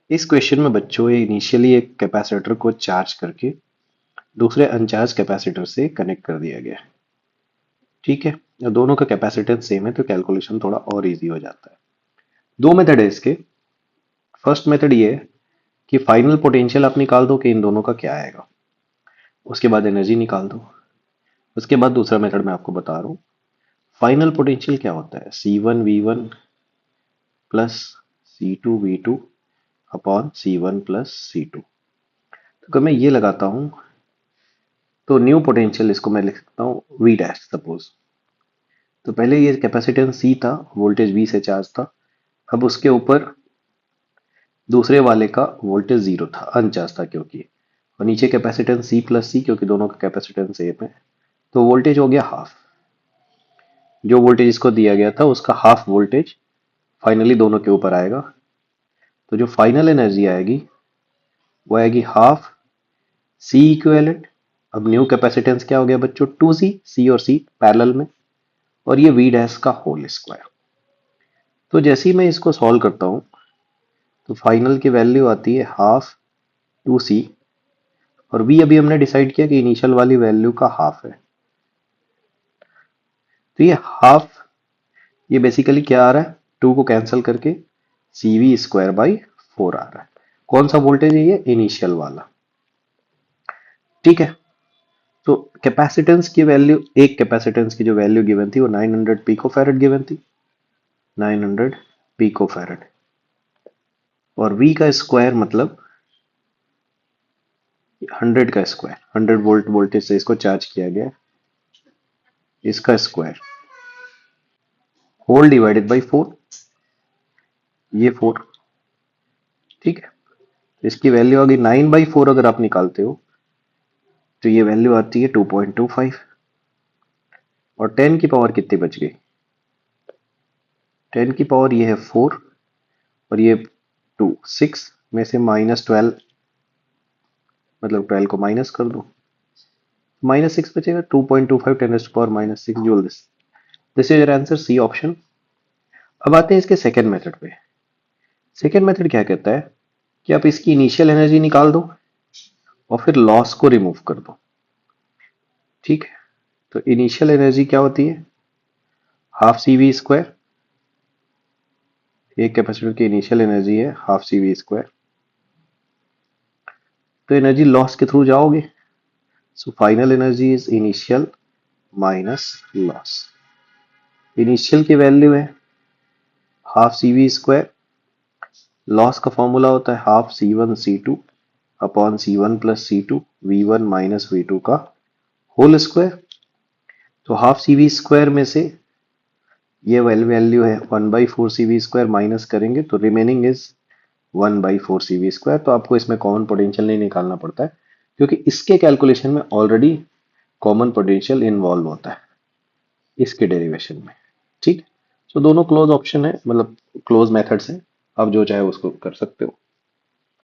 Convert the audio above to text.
इस क्वेश्चन में बच्चों इनिशियली एक कैपेसिटर को चार्ज करके दूसरे अनचार्ज कैपेसिटर से कनेक्ट कर दिया गया है। ठीक है, और दोनों का कैपेसिटेंस सेम है तो कैलकुलेशन थोड़ा और इजी हो जाता है। दो मेथड है इसके। फर्स्ट मेथड ये है कि फाइनल पोटेंशियल आप निकाल दो कि इन दोनों का क्या आएगा, उसके बाद एनर्जी निकाल दो। उसके बाद दूसरा मेथड मैं आपको बता रहा हूँ। फाइनल पोटेंशियल क्या होता है, C1 V1 plus C2 V2 upon C1 plus C2। तो अगर मैं ये लगाता हूँ तो न्यू पोटेंशियल इसको मैं लिख सकता हूँ V डैश सपोज। तो पहले ये कैपेसिटेंस C था, वोल्टेज V से चार्ज था। अब उसके ऊपर दूसरे वाले का वोल्टेज जीरो था, अनचार्ज था क्योंकि, और नीचे कैपेसिटेंस C प्लस C क्योंकि दोनों का कैपेसिटेंस सेम है। तो वोल्टेज हो गया हाफ। जो वोल्टेज इसको दिया गया था उसका हाफ वोल्टेज फाइनली दोनों के ऊपर आएगा। तो जो फाइनल एनर्जी आएगी वो आएगी हाफ C इक्विवेलेंट। अब न्यू कैपेसिटेंस क्या हो गया बच्चों, 2C, C और C पैरेलल में, और ये V डैश का होल स्क्वायर। तो जैसे ही मैं इसको सॉल्व करता हूं तो फाइनल की वैल्यू आती है हाफ 2C, और V अभी हमने डिसाइड किया कि इनिशियल वाली वैल्यू का हाफ है। तो ये हाफ, ये बेसिकली क्या आ रहा है, 2 को कैंसिल करके CV स्क्वायर बाई 4 आ रहा है। कौन सा वोल्टेज है ये, इनिशियल वाला। ठीक है, तो कैपेसिटेंस की वैल्यू, एक कैपेसिटेंस की जो वैल्यू गिवन थी वो 900 पिकोफैरेड गिवन थी, 900 पिकोफैरेड। और V का स्क्वायर मतलब 100 का स्क्वायर, 100 वोल्ट वोल्टेज से इसको चार्ज किया गया, इसका स्क्वायर होल डिवाइडेड बाई 4, ये 4। ठीक है, इसकी वैल्यू आ गई 9/4। अगर आप निकालते हो तो ये वैल्यू आती है 2.25। और 10 की पावर कितनी बच गई, 10 की पावर ये है 4, और ये 2, 6 में से -12, मतलब 12 को माइनस कर दो, -6 बचेगा। 2.25 10⁻⁻6 joule. This is your answer, C option. अब आते हैं इसके सेकेंड मेथड पे। सेकेंड मेथड क्या कहता है कि आप इसकी इनिशियल एनर्जी निकाल दो और फिर लॉस को रिमूव कर दो। ठीक है, तो इनिशियल एनर्जी क्या होती है, हाफ CV स्क्वायर। एक कैपेसिटर की इनिशियल एनर्जी है हाफ CV स्क्वायर। तो एनर्जी लॉस के थ्रू जाओगे, so final energy is initial minus loss. Initial की वैल्यू है हाफ CV स्क्वायर, लॉस का फॉर्मूला होता है half C1 C2 upon C1 plus C2 V1 minus V2 का होल स्क्वायर। तो हाफ CV स्क्वायर में से ये वैल्यू है 1/4 CV स्क्वायर, माइनस करेंगे तो रिमेनिंग इज 1/4 CV स्क्वायर। तो आपको इसमें कॉमन पोटेंशियल नहीं निकालना पड़ता है क्योंकि इसके कैलकुलेशन में ऑलरेडी कॉमन पोटेंशियल इन्वॉल्व होता है इसके डेरिवेशन में। ठीक, तो दोनों क्लोज ऑप्शन है, मतलब क्लोज मेथड्स हैं, आप जो चाहे उसको कर सकते हो।